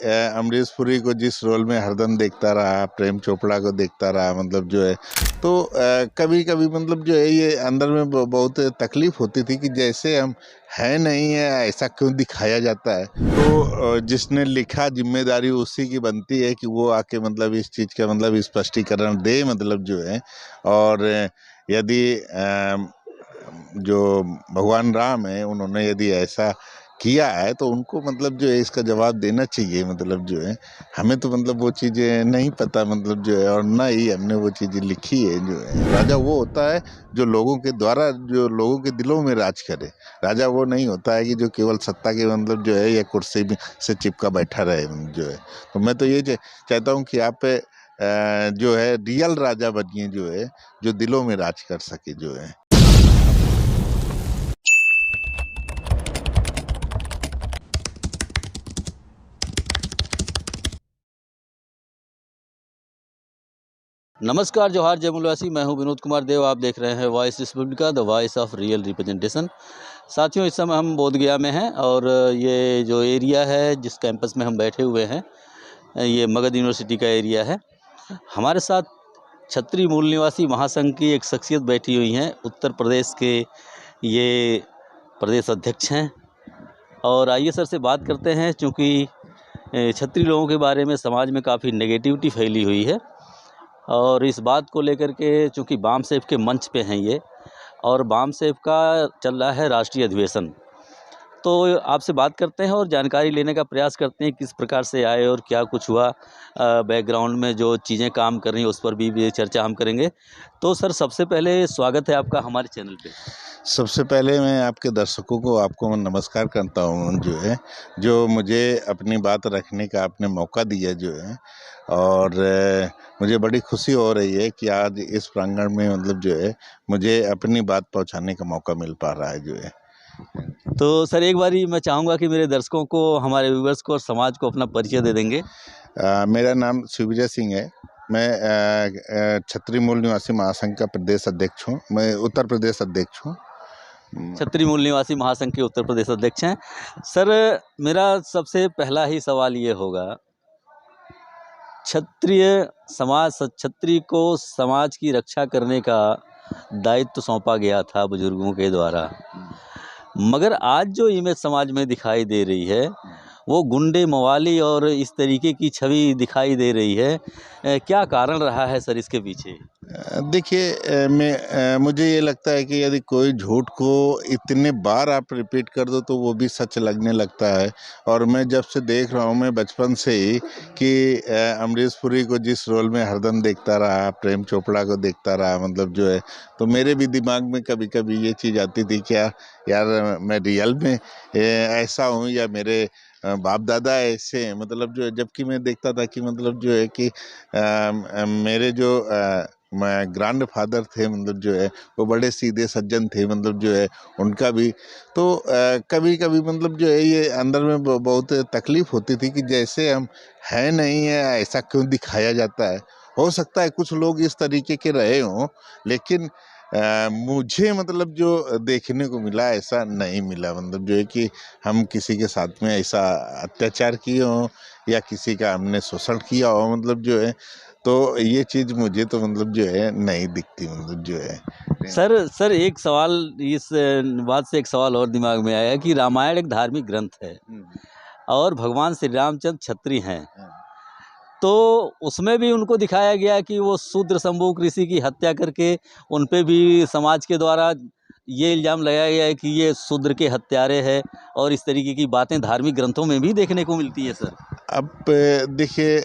अमरीश पुरी को जिस रोल में हरदम देखता रहा, प्रेम चोपड़ा को देखता रहा, मतलब जो है तो कभी कभी मतलब जो है ये अंदर में बहुत तकलीफ होती थी कि जैसे हम है नहीं है, ऐसा क्यों दिखाया जाता है। तो जिसने लिखा जिम्मेदारी उसी की बनती है कि वो आके मतलब इस चीज़ का मतलब स्पष्टीकरण दे, मतलब जो है। और यदि जो भगवान राम है उन्होंने यदि ऐसा किया है तो उनको मतलब जो है इसका जवाब देना चाहिए, मतलब जो है। हमें तो मतलब वो चीज़ें नहीं पता, मतलब जो है, और ना ही हमने वो चीज़ें लिखी है। जो है राजा वो होता है जो लोगों के द्वारा, जो लोगों के दिलों में राज करे। राजा वो नहीं होता है कि जो केवल सत्ता के मतलब जो है या कुर्सी से चिपका बैठा रहे, जो है। तो मैं तो ये चाहता हूँ कि आप जो है रियल राजा बनिए, जो है जो दिलों में राज कर सके, जो है। नमस्कार, जोहार, जय मूलवासी। मैं हूं विनोद कुमार देव। आप देख रहे हैं voice Republica, the voice of real representation. साथियों, इस समय हम बोधगया में हैं और ये जो एरिया है, जिस कैंपस में हम बैठे हुए हैं, ये मगध यूनिवर्सिटी का एरिया है। हमारे साथ छत्री मूल निवासी महासंघ की एक शख्सियत बैठी हुई हैं। उत्तर प्रदेश के ये प्रदेश अध्यक्ष हैं। और आइए सर से बात करते हैं, चूँकि छत्री लोगों के बारे में समाज में काफ़ी नेगेटिविटी फैली हुई है। और इस बात को लेकर के, चूँकि बाम सेफ के मंच पे हैं ये, और बाम सेफ का चल रहा है राष्ट्रीय अधिवेशन, तो आपसे बात करते हैं और जानकारी लेने का प्रयास करते हैं किस प्रकार से आए और क्या कुछ हुआ। बैकग्राउंड में जो चीज़ें काम कर रही हैं उस पर भी चर्चा हम करेंगे। तो सर, सबसे पहले स्वागत है आपका हमारे चैनल पे। सबसे पहले मैं आपके दर्शकों को आपको मैं नमस्कार करता हूँ, जो है जो मुझे अपनी बात रखने का आपने मौका दिया, जो है। और मुझे बड़ी खुशी हो रही है कि आज इस प्रांगण में मतलब जो है मुझे अपनी बात पहुँचाने का मौका मिल पा रहा है, जो है। तो सर, एक बारी मैं चाहूँगा कि मेरे दर्शकों को, हमारे व्यूवर्स को और समाज को अपना परिचय दे देंगे। मेरा नाम शिवविजय सिंह है। मैं छत्री मूल निवासी महासंघ का प्रदेश अध्यक्ष हूँ। मैं उत्तर प्रदेश अध्यक्ष हूँ। छत्री मूल निवासी महासंघ के उत्तर प्रदेश अध्यक्ष हैं। सर, मेरा सबसे पहला ही सवाल ये होगा, क्षत्रिय समाज, क्षत्रिय को समाज की रक्षा करने का दायित्व सौंपा गया था बुजुर्गों के द्वारा, मगर आज जो इमेज समाज में दिखाई दे रही है वो गुंडे, मवाली और इस तरीके की छवि दिखाई दे रही है। क्या कारण रहा है सर इसके पीछे? देखिए, मुझे ये लगता है कि यदि कोई झूठ को इतने बार आप रिपीट कर दो तो वो भी सच लगने लगता है। और मैं जब से देख रहा हूँ, मैं बचपन से ही, कि अमरीश पुरी को जिस रोल में हरदम देखता रहा, प्रेम चोपड़ा को देखता रहा, मतलब जो है, तो मेरे भी दिमाग में कभी कभी ये चीज़ आती थी, क्या यार मैं रियल में ऐसा हूँ या मेरे बाप दादा ऐसे हैं, मतलब जो है। जबकि मैं देखता था कि मतलब जो है कि मेरे जो मैं ग्रैंड फादर थे, मतलब जो है वो बड़े सीधे सज्जन थे, मतलब जो है उनका भी। तो कभी कभी मतलब जो है ये अंदर में बहुत तकलीफ होती थी कि जैसे हम है नहीं है, ऐसा क्यों दिखाया जाता है। हो सकता है कुछ लोग इस तरीके के रहे हों, लेकिन मुझे मतलब जो देखने को मिला ऐसा नहीं मिला, मतलब जो है कि हम किसी के साथ में ऐसा अत्याचार किए हों या किसी का हमने शोषण किया हो, मतलब जो है। तो ये चीज़ मुझे तो मतलब जो है नहीं दिखती, मतलब जो है। सर, एक सवाल, इस बात से एक सवाल और दिमाग में आया कि रामायण एक धार्मिक ग्रंथ है और भगवान श्री रामचंद्र क्षत्रिय हैं, तो उसमें भी उनको दिखाया गया कि वो शूद्र संभोग ऋषि की हत्या करके उन पे भी समाज के द्वारा ये इल्ज़ाम लगाया गया है कि ये शूद्र के हत्यारे हैं, और इस तरीके की बातें धार्मिक ग्रंथों में भी देखने को मिलती है सर। अब देखिए,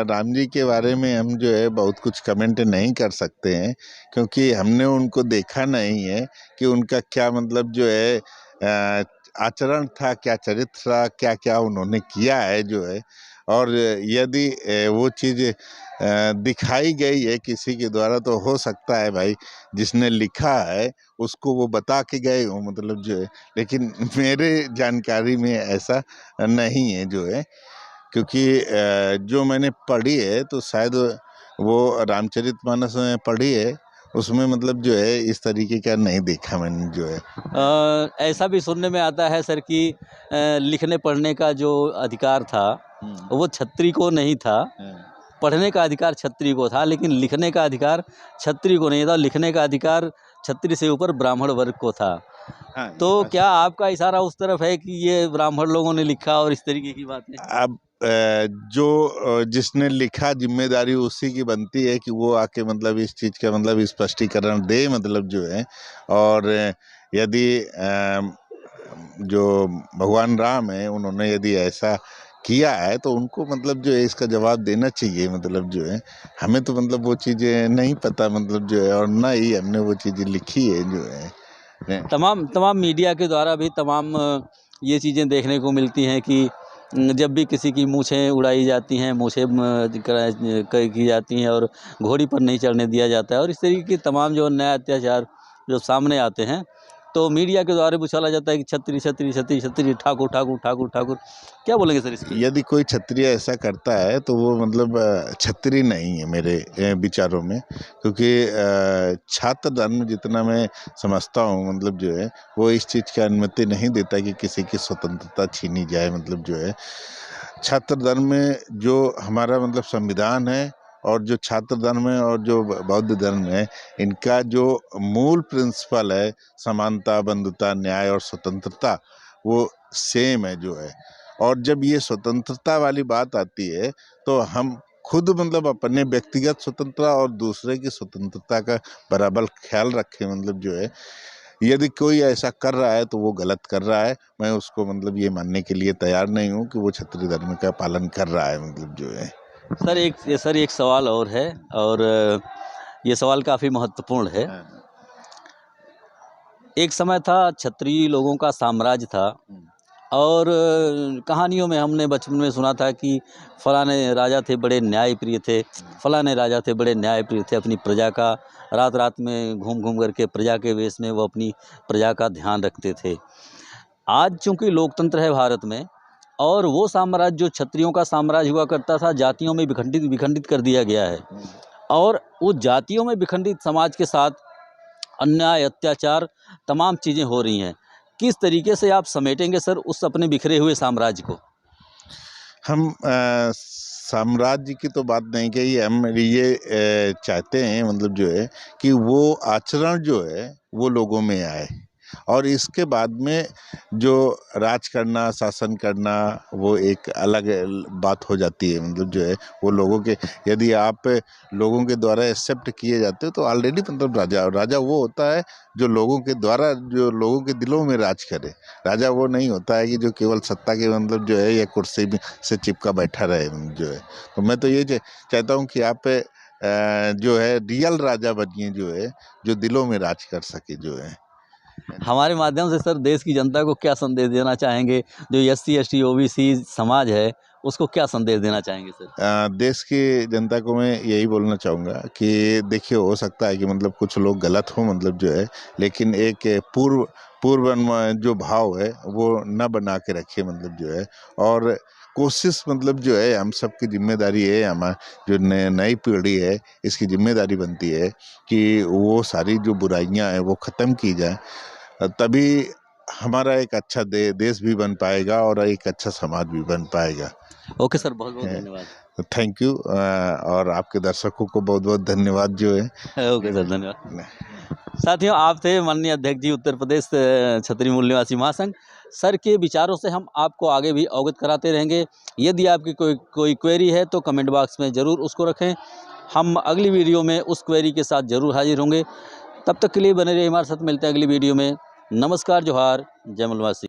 राम जी के बारे में हम जो है बहुत कुछ कमेंट नहीं कर सकते हैं, क्योंकि हमने उनको देखा नहीं है कि उनका क्या मतलब जो है आचरण था, क्या चरित्र था, क्या क्या उन्होंने किया है, जो है। और यदि वो चीज़ दिखाई गई है किसी के द्वारा, तो हो सकता है भाई जिसने लिखा है उसको वो बता के गए हो, मतलब जो है। लेकिन मेरे जानकारी में ऐसा नहीं है, जो है। क्योंकि जो मैंने पढ़ी है तो शायद वो रामचरितमानस में पढ़ी है, उसमें मतलब जो है इस तरीके का नहीं देखा मैंने जो है। ऐसा भी सुनने में आता है सर कि लिखने पढ़ने का जो अधिकार था वो छत्री को नहीं था। पढ़ने का अधिकार छत्री को था, लेकिन लिखने का अधिकार छत्री को नहीं था। लिखने का अधिकार छत्री से ऊपर ब्राह्मण वर्ग को था। हाँ, तो क्या आपका इशारा उस तरफ है कि ये ब्राह्मण लोगों ने लिखा और इस तरीके की बात है? अब जिसने लिखा जिम्मेदारी उसी की बनती है कि वो आके मतलब इस चीज़ का मतलब स्पष्टीकरण दे मतलब जो है। और यदि जो भगवान राम है उन्होंने यदि ऐसा किया है तो उनको मतलब जो है इसका जवाब देना चाहिए मतलब जो है। हमें तो मतलब वो चीज़ें नहीं पता मतलब जो है, और ना ही हमने वो चीज़ें लिखी है जो है। तमाम मीडिया के द्वारा भी तमाम ये चीज़ें देखने को मिलती हैं कि जब भी किसी की मूछें उड़ाई जाती हैं, मूछें की जाती हैं और घोड़ी पर नहीं चढ़ने दिया जाता है और इस तरीके के तमाम जो अन्याय अत्याचार जो सामने आते हैं, तो मीडिया के द्वारा भी उछाला जाता है कि छत्री छत्री छत्री छत्री, ठाकुर ठाकुर ठाकुर ठाकुर। क्या बोलेंगे सर इस पर? यदि कोई क्षत्रिय ऐसा करता है तो वो मतलब क्षत्रिय नहीं है मेरे विचारों में। क्योंकि छात्र धर्म जितना मैं समझता हूँ मतलब जो है वो इस चीज़ की अनुमति नहीं देता कि किसी की स्वतंत्रता छीनी जाए मतलब जो है। छात्र धर्म में जो हमारा मतलब संविधान है और जो छात्र धर्म है और जो बौद्ध धर्म है, इनका जो मूल प्रिंसिपल है समानता, बंधुता, न्याय और स्वतंत्रता, वो सेम है जो है। और जब ये स्वतंत्रता वाली बात आती है तो हम खुद मतलब अपने व्यक्तिगत स्वतंत्रता और दूसरे की स्वतंत्रता का बराबर ख्याल रखें मतलब जो है। यदि कोई ऐसा कर रहा है तो वो गलत कर रहा है। मैं उसको मतलब ये मानने के लिए तैयार नहीं हूँ कि वो क्षत्रिय धर्म का पालन कर रहा है मतलब जो है। सर एक सवाल और है, और ये सवाल काफ़ी महत्वपूर्ण है। एक समय था क्षत्रिय लोगों का साम्राज्य था, और कहानियों में हमने बचपन में सुना था कि फलाने राजा थे बड़े न्यायप्रिय थे, फलाने राजा थे बड़े न्यायप्रिय थे। अपनी प्रजा का रात रात में घूम घूम करके प्रजा के वेश में वो अपनी प्रजा का ध्यान रखते थे। आज चूंकि लोकतंत्र है भारत में, और वो साम्राज्य जो क्षत्रियों का साम्राज्य हुआ करता था जातियों में विखंडित विखंडित कर दिया गया है, और उस जातियों में विखंडित समाज के साथ अन्याय अत्याचार तमाम चीज़ें हो रही हैं। किस तरीके से आप समेटेंगे सर उस अपने बिखरे हुए साम्राज्य को? हम साम्राज्य की तो बात नहीं कही, हम ये चाहते हैं मतलब जो है कि वो आचरण जो है वो लोगों में आए, और इसके बाद में जो राज करना, शासन करना, वो एक अलग बात हो जाती है मतलब जो है। वो लोगों के, यदि आप लोगों के द्वारा एक्सेप्ट किए जाते हो तो ऑलरेडी मतलब राजा वो होता है जो लोगों के द्वारा, जो लोगों के दिलों में राज करे। राजा वो नहीं होता है कि जो केवल सत्ता के मतलब जो है या कुर्सी से चिपका बैठा रहे जो है। तो मैं तो ये चाहता हूँ कि आप जो है रियल राजा बनिए जो है, जो दिलों में राज कर सके जो है। हमारे माध्यम से सर देश की जनता को क्या संदेश देना चाहेंगे? जो एससी एसटी ओबीसी समाज है उसको क्या संदेश देना चाहेंगे सर? देश की जनता को मैं यही बोलना चाहूँगा कि देखिए, हो सकता है कि मतलब कुछ लोग गलत हों मतलब जो है, लेकिन एक पूर्व जो भाव है वो न बना के रखिए मतलब जो है। और कोशिश मतलब जो है हम सब की जिम्मेदारी है, हमारी जो नई पीढ़ी है इसकी जिम्मेदारी बनती है कि वो सारी जो बुराइयां हैं वो ख़त्म की जाए। तभी हमारा एक अच्छा देश भी बन पाएगा और एक अच्छा समाज भी बन पाएगा। ओके सर, बहुत बहुत धन्यवाद। थैंक यू, और आपके दर्शकों को बहुत बहुत धन्यवाद जो है। ओके सर, धन्यवाद। साथियों, आप थे माननीय अध्यक्ष जी उत्तर प्रदेश क्षत्रिय मूल निवासी महासंघ। सर के विचारों से हम आपको आगे भी अवगत कराते रहेंगे। यदि आपकी कोई क्वेरी है तो कमेंट बॉक्स में ज़रूर उसको रखें। हम अगली वीडियो में उस क्वेरी के साथ ज़रूर हाजिर होंगे। तब तक के लिए बने रहिए हमारे साथ। मिलते हैं अगली वीडियो में। नमस्कार, जोहार, जय मूल निवासी।